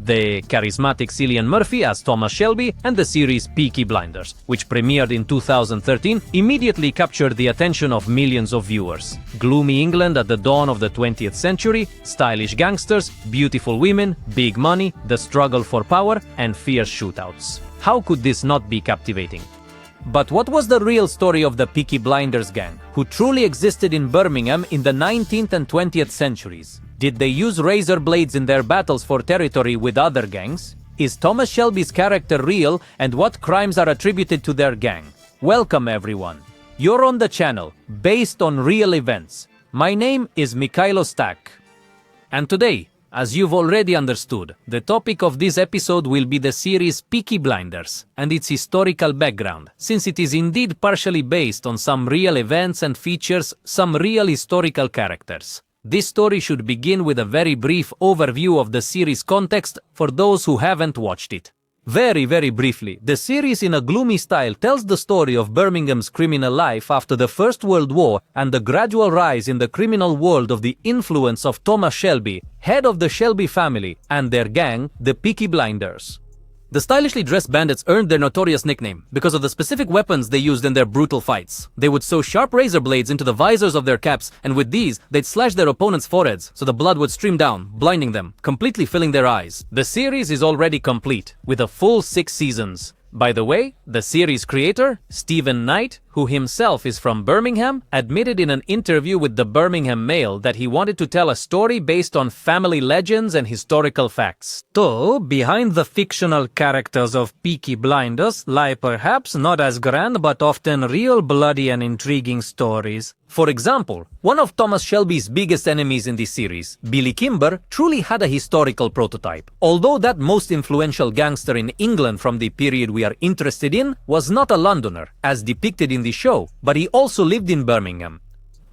the charismatic Cillian Murphy as Thomas Shelby, and the series Peaky Blinders, which premiered in 2013, immediately captured the attention of millions of viewers. Gloomy England at the dawn of the 20th century, stylish gangsters, beautiful women, big money, the struggle for power, and fierce shootouts. How could this not be captivating? But what was the real story of the Peaky Blinders gang, who truly existed in Birmingham in the 19th and 20th centuries? Did they use razor blades in their battles for territory with other gangs? Is Thomas Shelby's character real, and what crimes are attributed to their gang? Welcome everyone. You're on the channel, based on real events. My name is Mikhailo Stak. And today, as you've already understood, the topic of this episode will be the series Peaky Blinders and its historical background, since it is indeed partially based on some real events and features some real historical characters. This story should begin with a very brief overview of the series' context for those who haven't watched it. Very briefly, the series in a gloomy style tells the story of Birmingham's criminal life after the First World War and the gradual rise in the criminal world of the influence of Thomas Shelby, head of the Shelby family, and their gang, the Peaky Blinders. The stylishly dressed bandits earned their notorious nickname because of the specific weapons they used in their brutal fights. They would sew sharp razor blades into the visors of their caps, and with these, they'd slash their opponents' foreheads so the blood would stream down, blinding them, completely filling their eyes. The series is already complete, with a full 6 seasons. By the way, the series creator, Stephen Knight, who himself is from Birmingham, admitted in an interview with the Birmingham Mail that he wanted to tell a story based on family legends and historical facts. So, behind the fictional characters of Peaky Blinders lie perhaps not as grand but often real bloody and intriguing stories. For example, one of Thomas Shelby's biggest enemies in this series, Billy Kimber, truly had a historical prototype. Although that most influential gangster in England from the period we are interested in was not a Londoner, as depicted in the show, but he also lived in Birmingham.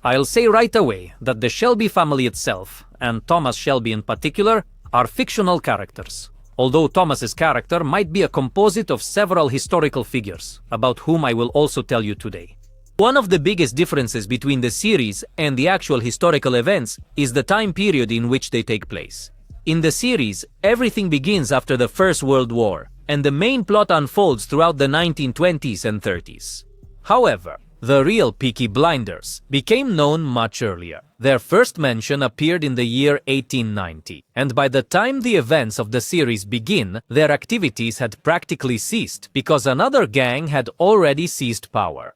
I'll say right away that the Shelby family itself, and Thomas Shelby in particular, are fictional characters. Although Thomas's character might be a composite of several historical figures, about whom I will also tell you today. One of the biggest differences between the series and the actual historical events is the time period in which they take place. In the series, everything begins after the First World War, and the main plot unfolds throughout the 1920s and 30s. However, the real Peaky Blinders became known much earlier. Their first mention appeared in the year 1890, and by the time the events of the series begin, their activities had practically ceased because another gang had already seized power.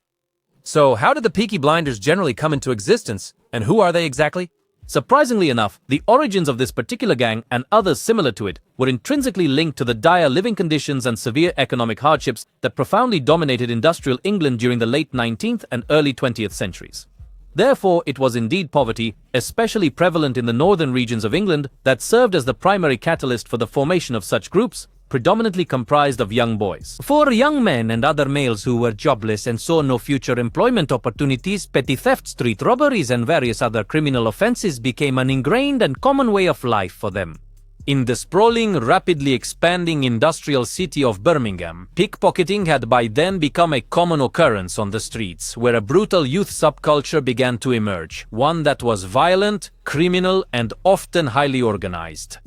So how did the Peaky Blinders generally come into existence, and who are they exactly? Surprisingly enough, the origins of this particular gang and others similar to it were intrinsically linked to the dire living conditions and severe economic hardships that profoundly dominated industrial England during the late 19th and early 20th centuries. Therefore, it was indeed poverty, especially prevalent in the northern regions of England, that served as the primary catalyst for the formation of such groups, predominantly comprised of young boys. For young men and other males who were jobless and saw no future employment opportunities, petty theft, street robberies, and various other criminal offenses became an ingrained and common way of life for them. In the sprawling, rapidly expanding industrial city of Birmingham, pickpocketing had by then become a common occurrence on the streets, where a brutal youth subculture began to emerge, one that was violent, criminal, and often highly organized.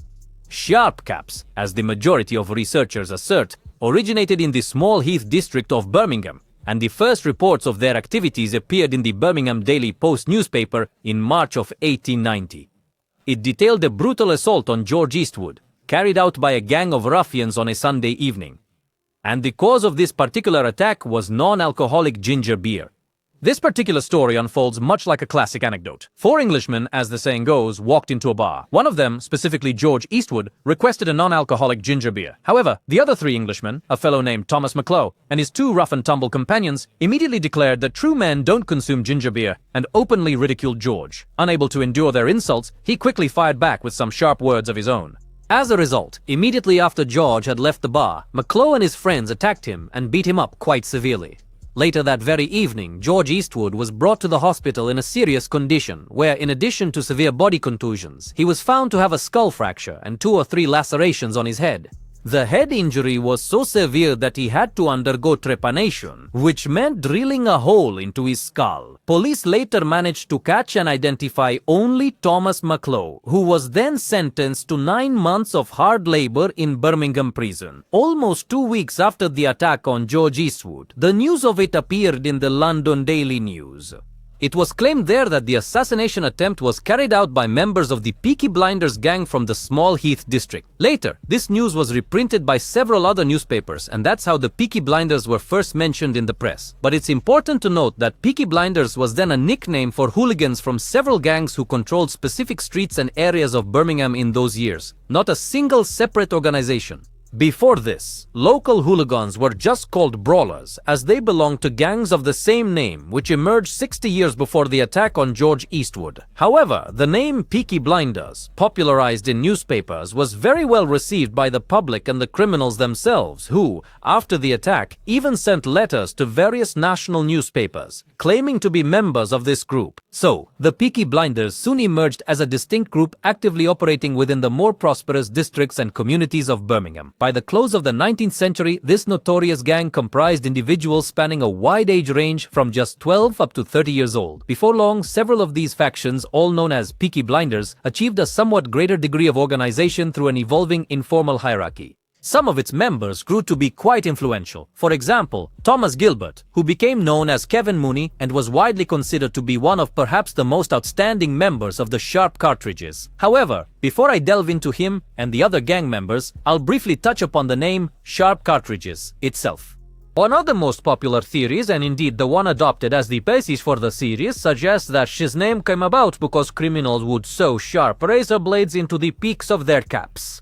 Sharp caps, as the majority of researchers assert, originated in the small Heath district of Birmingham, and the first reports of their activities appeared in the Birmingham Daily Post newspaper in March of 1890. It detailed a brutal assault on George Eastwood, carried out by a gang of ruffians on a Sunday evening. And the cause of this particular attack was non-alcoholic ginger beer. This particular story unfolds much like a classic anecdote. 4 Englishmen, as the saying goes, walked into a bar. One of them, specifically George Eastwood, requested a non-alcoholic ginger beer. However, the other 3 Englishmen, a fellow named Thomas McClough, and his 2 rough-and-tumble companions, immediately declared that true men don't consume ginger beer, and openly ridiculed George. Unable to endure their insults, he quickly fired back with some sharp words of his own. As a result, immediately after George had left the bar, McClough and his friends attacked him and beat him up quite severely. Later that very evening, George Eastwood was brought to the hospital in a serious condition, where in addition to severe body contusions, he was found to have a skull fracture and 2 or 3 lacerations on his head. The head injury was so severe that he had to undergo trepanation, which meant drilling a hole into his skull. Police later managed to catch and identify only Thomas McClough, who was then sentenced to 9 months of hard labor in Birmingham prison. Almost 2 weeks after the attack on George Eastwood, the news of it appeared in the London Daily News. It was claimed there that the assassination attempt was carried out by members of the Peaky Blinders gang from the Small Heath district. Later, this news was reprinted by several other newspapers, and that's how the Peaky Blinders were first mentioned in the press. But it's important to note that Peaky Blinders was then a nickname for hooligans from several gangs who controlled specific streets and areas of Birmingham in those years, not a single separate organization. Before this, local hooligans were just called brawlers, as they belonged to gangs of the same name, which emerged 60 years before the attack on George Eastwood. However, the name Peaky Blinders, popularized in newspapers, was very well received by the public and the criminals themselves, who, after the attack, even sent letters to various national newspapers, claiming to be members of this group. So, the Peaky Blinders soon emerged as a distinct group actively operating within the more prosperous districts and communities of Birmingham. By the close of the 19th century, this notorious gang comprised individuals spanning a wide age range from just 12 up to 30 years old. Before long, several of these factions, all known as Peaky Blinders, achieved a somewhat greater degree of organization through an evolving informal hierarchy. Some of its members grew to be quite influential. For example, Thomas Gilbert, who became known as Kevin Mooney and was widely considered to be one of perhaps the most outstanding members of the Sharp Cartridges. However, before I delve into him and the other gang members, I'll briefly touch upon the name Sharp Cartridges itself. One of the most popular theories, and indeed the one adopted as the basis for the series, suggests that his name came about because criminals would sew sharp razor blades into the peaks of their caps.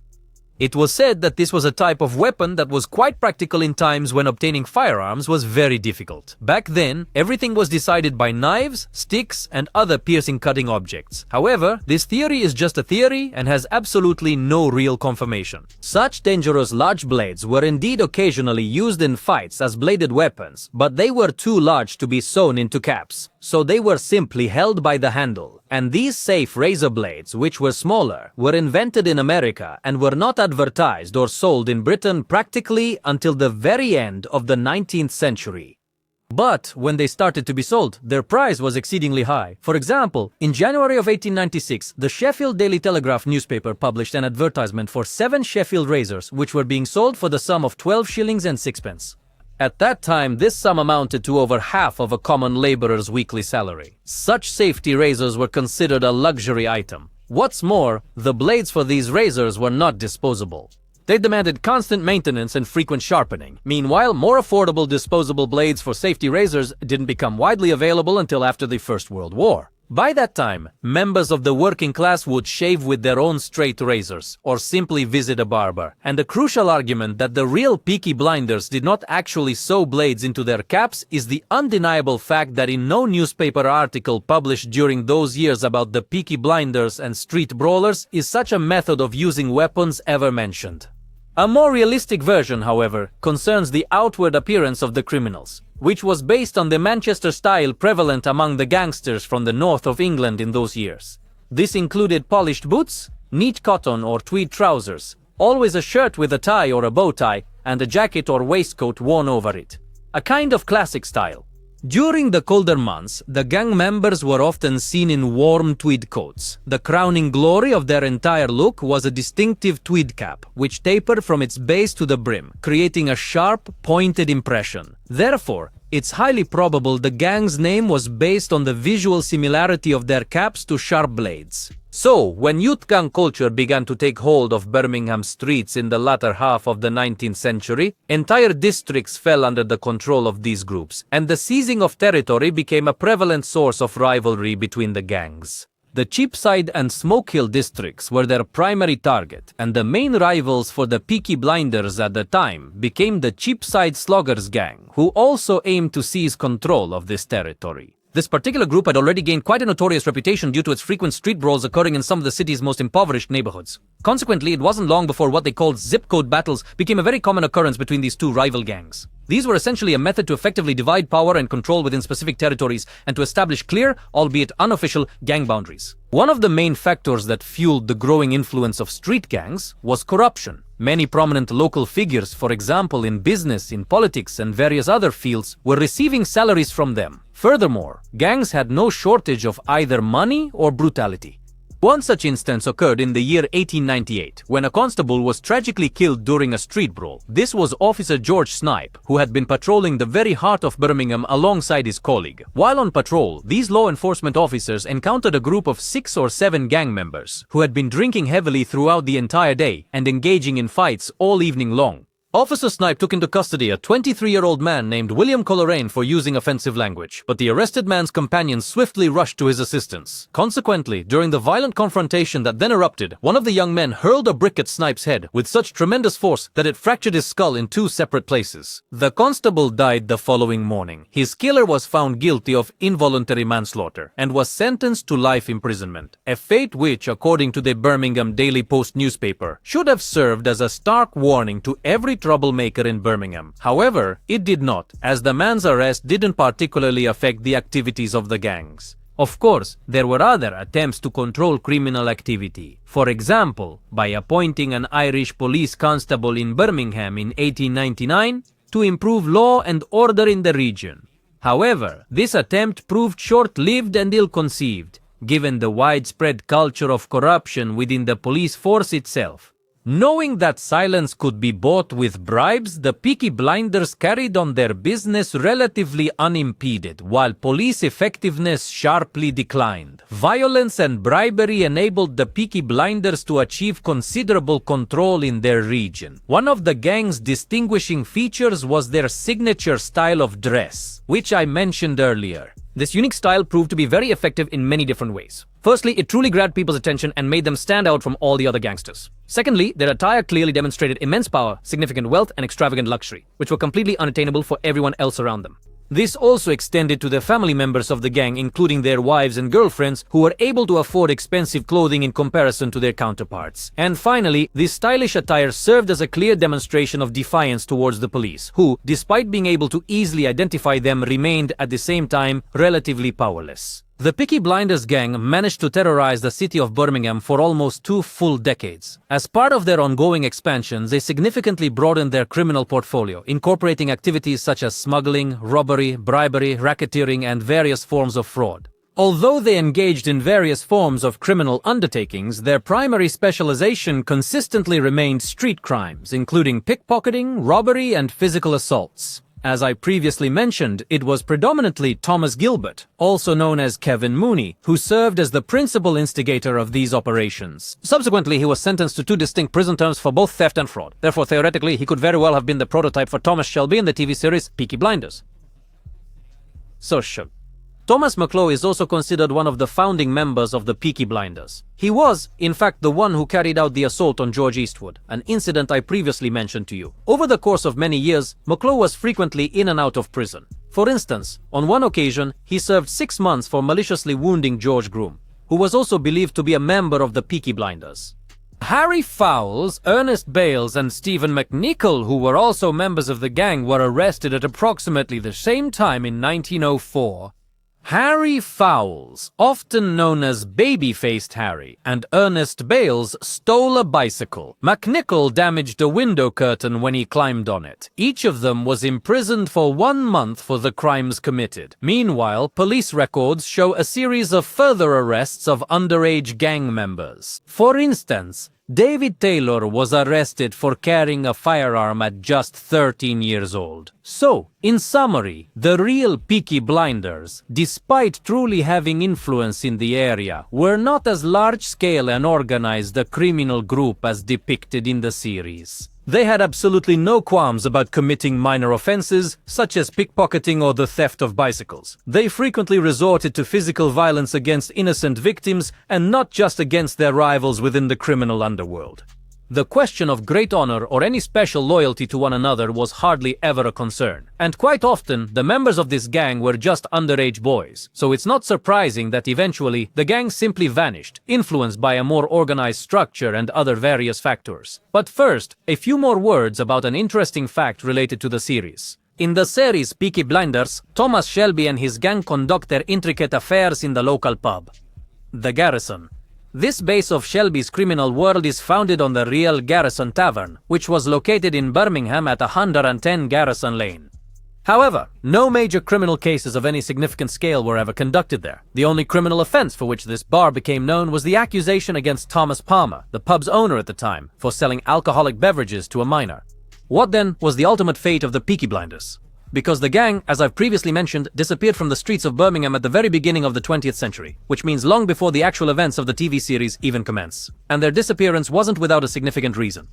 It was said that this was a type of weapon that was quite practical in times when obtaining firearms was very difficult. Back then, everything was decided by knives, sticks, and other piercing cutting objects. However, this theory is just a theory and has absolutely no real confirmation. Such dangerous large blades were indeed occasionally used in fights as bladed weapons, but they were too large to be sewn into caps, so they were simply held by the handle. And these safe razor blades, which were smaller, were invented in America and were not advertised or sold in Britain practically until the very end of the 19th century. But when they started to be sold, their price was exceedingly high. For example, in January of 1896, the Sheffield Daily Telegraph newspaper published an advertisement for 7 Sheffield razors, which were being sold for the sum of 12 shillings and sixpence. At that time, this sum amounted to over half of a common laborer's weekly salary. Such safety razors were considered a luxury item. What's more, the blades for these razors were not disposable. They demanded constant maintenance and frequent sharpening. Meanwhile, more affordable disposable blades for safety razors didn't become widely available until after the First World War. By that time, members of the working class would shave with their own straight razors, or simply visit a barber. And the crucial argument that the real Peaky Blinders did not actually sew blades into their caps is the undeniable fact that in no newspaper article published during those years about the Peaky Blinders and street brawlers is such a method of using weapons ever mentioned. A more realistic version, however, concerns the outward appearance of the criminals, which was based on the Manchester style prevalent among the gangsters from the north of England in those years. This included polished boots, neat cotton or tweed trousers, always a shirt with a tie or a bow tie, and a jacket or waistcoat worn over it. A kind of classic style. During the colder months, the gang members were often seen in warm tweed coats. The crowning glory of their entire look was a distinctive tweed cap, which tapered from its base to the brim, creating a sharp, pointed impression. Therefore, it's highly probable the gang's name was based on the visual similarity of their caps to sharp blades. So, when youth gang culture began to take hold of Birmingham streets in the latter half of the 19th century, entire districts fell under the control of these groups, and the seizing of territory became a prevalent source of rivalry between the gangs. The Cheapside and Smoke Hill districts were their primary target, and the main rivals for the Peaky Blinders at the time became the Cheapside Sloggers gang, who also aimed to seize control of this territory. This particular group had already gained quite a notorious reputation due to its frequent street brawls occurring in some of the city's most impoverished neighborhoods. Consequently, it wasn't long before what they called zip code battles became a very common occurrence between these two rival gangs. These were essentially a method to effectively divide power and control within specific territories and to establish clear, albeit unofficial, gang boundaries. One of the main factors that fueled the growing influence of street gangs was corruption. Many prominent local figures, for example in business, in politics, and various other fields, were receiving salaries from them. Furthermore, gangs had no shortage of either money or brutality. One such instance occurred in the year 1898, when a constable was tragically killed during a street brawl. This was Officer George Snipe, who had been patrolling the very heart of Birmingham alongside his colleague. While on patrol, these law enforcement officers encountered a group of 6 or 7 gang members, who had been drinking heavily throughout the entire day and engaging in fights all evening long. Officer Snipe took into custody a 23-year-old man named William Coleraine for using offensive language, but the arrested man's companions swiftly rushed to his assistance. Consequently, during the violent confrontation that then erupted, one of the young men hurled a brick at Snipe's head with such tremendous force that it fractured his skull in 2 separate places. The constable died the following morning. His killer was found guilty of involuntary manslaughter and was sentenced to life imprisonment, a fate which, according to the Birmingham Daily Post newspaper, should have served as a stark warning to every troublemaker in Birmingham. However, it did not, as the man's arrest didn't particularly affect the activities of the gangs. Of course, there were other attempts to control criminal activity. For example, by appointing an Irish police constable in Birmingham in 1899 to improve law and order in the region. However, this attempt proved short-lived and ill-conceived, given the widespread culture of corruption within the police force itself. Knowing that silence could be bought with bribes, the Peaky Blinders carried on their business relatively unimpeded, while police effectiveness sharply declined. Violence and bribery enabled the Peaky Blinders to achieve considerable control in their region. One of the gang's distinguishing features was their signature style of dress, which I mentioned earlier. This unique style proved to be very effective in many different ways. Firstly, it truly grabbed people's attention and made them stand out from all the other gangsters. Secondly, their attire clearly demonstrated immense power, significant wealth, and extravagant luxury, which were completely unattainable for everyone else around them. This also extended to the family members of the gang, including their wives and girlfriends, who were able to afford expensive clothing in comparison to their counterparts. And finally, this stylish attire served as a clear demonstration of defiance towards the police, who, despite being able to easily identify them, remained at the same time relatively powerless. The Peaky Blinders gang managed to terrorize the city of Birmingham for almost 2 full decades. As part of their ongoing expansions, they significantly broadened their criminal portfolio, incorporating activities such as smuggling, robbery, bribery, racketeering, and various forms of fraud. Although they engaged in various forms of criminal undertakings, their primary specialization consistently remained street crimes, including pickpocketing, robbery, and physical assaults. As I previously mentioned, it was predominantly Thomas Gilbert, also known as Kevin Mooney, who served as the principal instigator of these operations. Subsequently, he was sentenced to 2 distinct prison terms for both theft and fraud. Therefore, theoretically, he could very well have been the prototype for Thomas Shelby in the TV series Peaky Blinders. Social. Thomas McClough is also considered one of the founding members of the Peaky Blinders. He was, in fact, the one who carried out the assault on George Eastwood, an incident I previously mentioned to you. Over the course of many years, McClough was frequently in and out of prison. For instance, on one occasion, he served 6 months for maliciously wounding George Groom, who was also believed to be a member of the Peaky Blinders. Harry Fowles, Ernest Bales, and Stephen McNichol, who were also members of the gang, were arrested at approximately the same time in 1904. Harry Fowles, often known as Baby-Faced Harry, and Ernest Bales stole a bicycle. McNichol damaged a window curtain when he climbed on it. Each of them was imprisoned for 1 month for the crimes committed. Meanwhile, police records show a series of further arrests of underage gang members. For instance, David Taylor was arrested for carrying a firearm at just 13 years old. So, in summary, the real Peaky Blinders, despite truly having influence in the area, were not as large-scale and organized a criminal group as depicted in the series. They had absolutely no qualms about committing minor offenses, such as pickpocketing or the theft of bicycles. They frequently resorted to physical violence against innocent victims and not just against their rivals within the criminal underworld. The question of great honor or any special loyalty to one another was hardly ever a concern. And quite often, the members of this gang were just underage boys. So it's not surprising that eventually, the gang simply vanished, influenced by a more organized structure and other various factors. But first, a few more words about an interesting fact related to the series. In the series Peaky Blinders, Thomas Shelby and his gang conduct their intricate affairs in the local pub, the Garrison. This base of Shelby's criminal world is founded on the real Garrison Tavern, which was located in Birmingham at 110 Garrison Lane. However, no major criminal cases of any significant scale were ever conducted there. The only criminal offense for which this bar became known was the accusation against Thomas Palmer, the pub's owner at the time, for selling alcoholic beverages to a minor. What then was the ultimate fate of the Peaky Blinders? Because the gang, as I've previously mentioned, disappeared from the streets of Birmingham at the very beginning of the 20th century, which means long before the actual events of the TV series even commence. And their disappearance wasn't without a significant reason.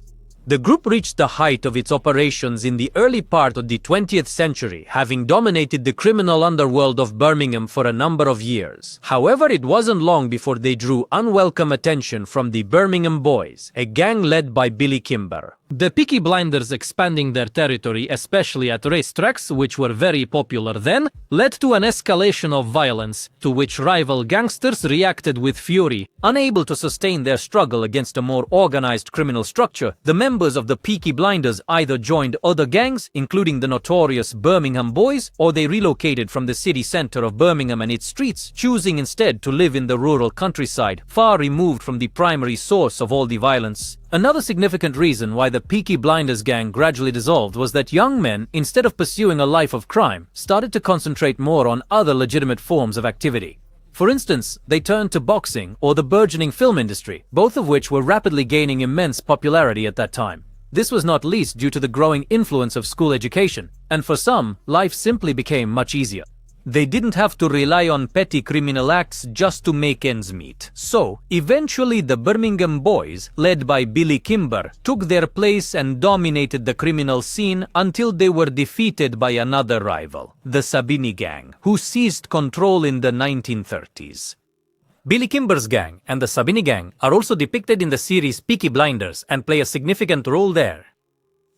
The group reached the height of its operations in the early part of the 20th century, having dominated the criminal underworld of Birmingham for a number of years. However, it wasn't long before they drew unwelcome attention from the Birmingham Boys, a gang led by Billy Kimber. The Peaky Blinders expanding their territory, especially at racetracks, which were very popular then, led to an escalation of violence, to which rival gangsters reacted with fury. Unable to sustain their struggle against a more organized criminal structure, the members of the Peaky Blinders either joined other gangs, including the notorious Birmingham Boys, or they relocated from the city center of Birmingham and its streets, choosing instead to live in the rural countryside, far removed from the primary source of all the violence. Another significant reason why the Peaky Blinders gang gradually dissolved was that young men, instead of pursuing a life of crime, started to concentrate more on other legitimate forms of activity. For instance, they turned to boxing or the burgeoning film industry, both of which were rapidly gaining immense popularity at that time. This was not least due to the growing influence of school education, and for some, life simply became much easier. They didn't have to rely on petty criminal acts just to make ends meet. So, eventually the Birmingham Boys, led by Billy Kimber, took their place and dominated the criminal scene until they were defeated by another rival, the Sabini gang, who seized control in the 1930s. Billy Kimber's gang and the Sabini gang are also depicted in the series Peaky Blinders and play a significant role there.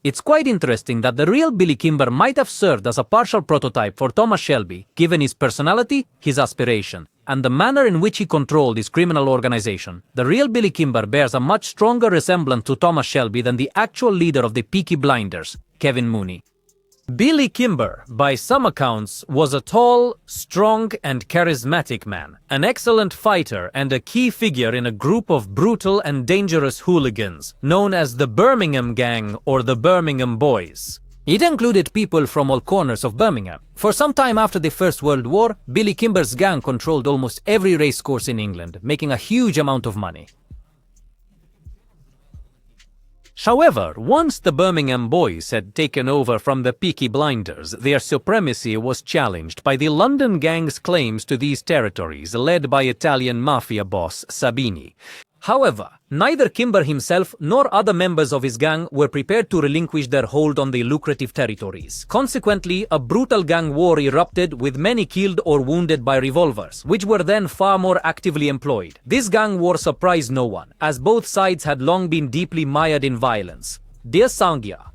It's quite interesting that the real Billy Kimber might have served as a partial prototype for Thomas Shelby, given his personality, his aspiration, and the manner in which he controlled his criminal organization. The real Billy Kimber bears a much stronger resemblance to Thomas Shelby than the actual leader of the Peaky Blinders, Kevin Mooney. Billy Kimber, by some accounts, was a tall, strong, and charismatic man, an excellent fighter and a key figure in a group of brutal and dangerous hooligans, known as the Birmingham Gang or the Birmingham Boys. It included people from all corners of Birmingham. For some time after the First World War, Billy Kimber's gang controlled almost every racecourse in England, making a huge amount of money. However, once the Birmingham Boys had taken over from the Peaky Blinders, their supremacy was challenged by the London gang's claims to these territories, led by Italian mafia boss Sabini. However, neither Kimber himself nor other members of his gang were prepared to relinquish their hold on the lucrative territories. Consequently, a brutal gang war erupted, with many killed or wounded by revolvers, which were then far more actively employed. This gang war surprised no one, as both sides had long been deeply mired in violence. Dear Sangya,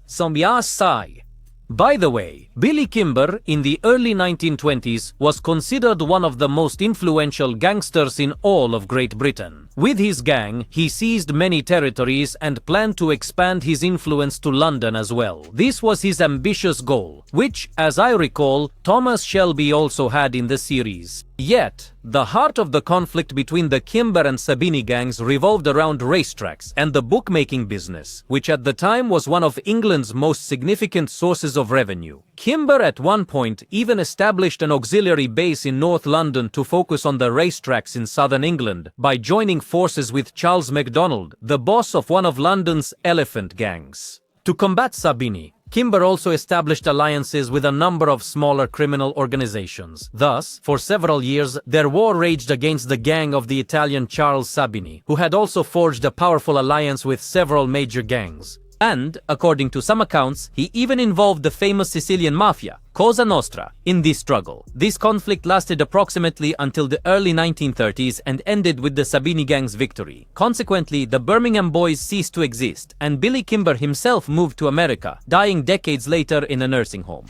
Samya Sai. By the way, Billy Kimber, in the early 1920s, was considered one of the most influential gangsters in all of Great Britain. With his gang, he seized many territories and planned to expand his influence to London as well. This was his ambitious goal, which, as I recall, Thomas Shelby also had in the series. Yet, the heart of the conflict between the Kimber and Sabini gangs revolved around racetracks and the bookmaking business, which at the time was one of England's most significant sources of revenue. Kimber at one point even established an auxiliary base in North London to focus on the racetracks in southern England by joining forces with Charles MacDonald, the boss of one of London's elephant gangs. To combat Sabini, Kimber also established alliances with a number of smaller criminal organizations. Thus, for several years, their war raged against the gang of the Italian Charles Sabini, who had also forged a powerful alliance with several major gangs. And, according to some accounts, he even involved the famous Sicilian mafia, Cosa Nostra, in this struggle. This conflict lasted approximately until the early 1930s and ended with the Sabini gang's victory. Consequently, the Birmingham boys ceased to exist, and Billy Kimber himself moved to America, dying decades later in a nursing home.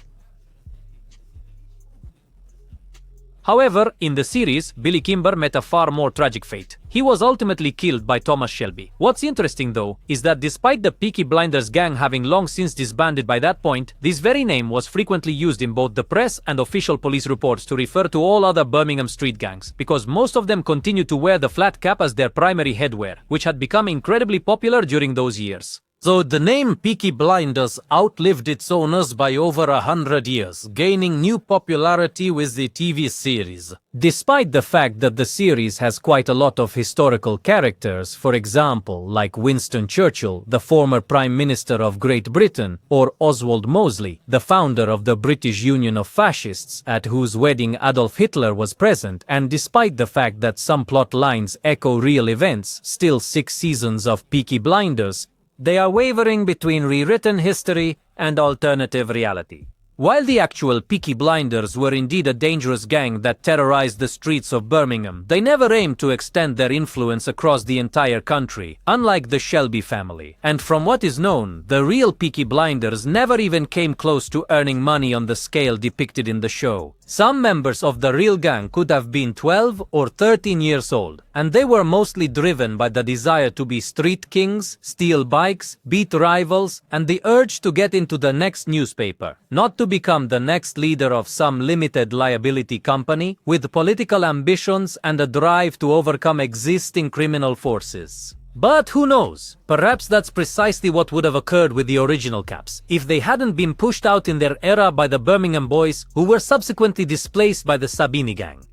However, in the series, Billy Kimber met a far more tragic fate. He was ultimately killed by Thomas Shelby. What's interesting though, is that despite the Peaky Blinders gang having long since disbanded by that point, this very name was frequently used in both the press and official police reports to refer to all other Birmingham street gangs, because most of them continued to wear the flat cap as their primary headwear, which had become incredibly popular during those years. So the name Peaky Blinders outlived its owners by over 100 years, gaining new popularity with the TV series. Despite the fact that the series has quite a lot of historical characters, for example, like Winston Churchill, the former Prime Minister of Great Britain, or Oswald Mosley, the founder of the British Union of Fascists, at whose wedding Adolf Hitler was present, and despite the fact that some plot lines echo real events, still 6 seasons of Peaky Blinders, they are wavering between rewritten history and alternative reality. While the actual Peaky Blinders were indeed a dangerous gang that terrorized the streets of Birmingham, they never aimed to extend their influence across the entire country, unlike the Shelby family. And from what is known, the real Peaky Blinders never even came close to earning money on the scale depicted in the show. Some members of the real gang could have been 12 or 13 years old, and they were mostly driven by the desire to be street kings, steal bikes, beat rivals, and the urge to get into the next newspaper, not to become the next leader of some limited liability company, with political ambitions and a drive to overcome existing criminal forces. But who knows? Perhaps that's precisely what would have occurred with the original Caps, if they hadn't been pushed out in their era by the Birmingham boys, who were subsequently displaced by the Sabini gang.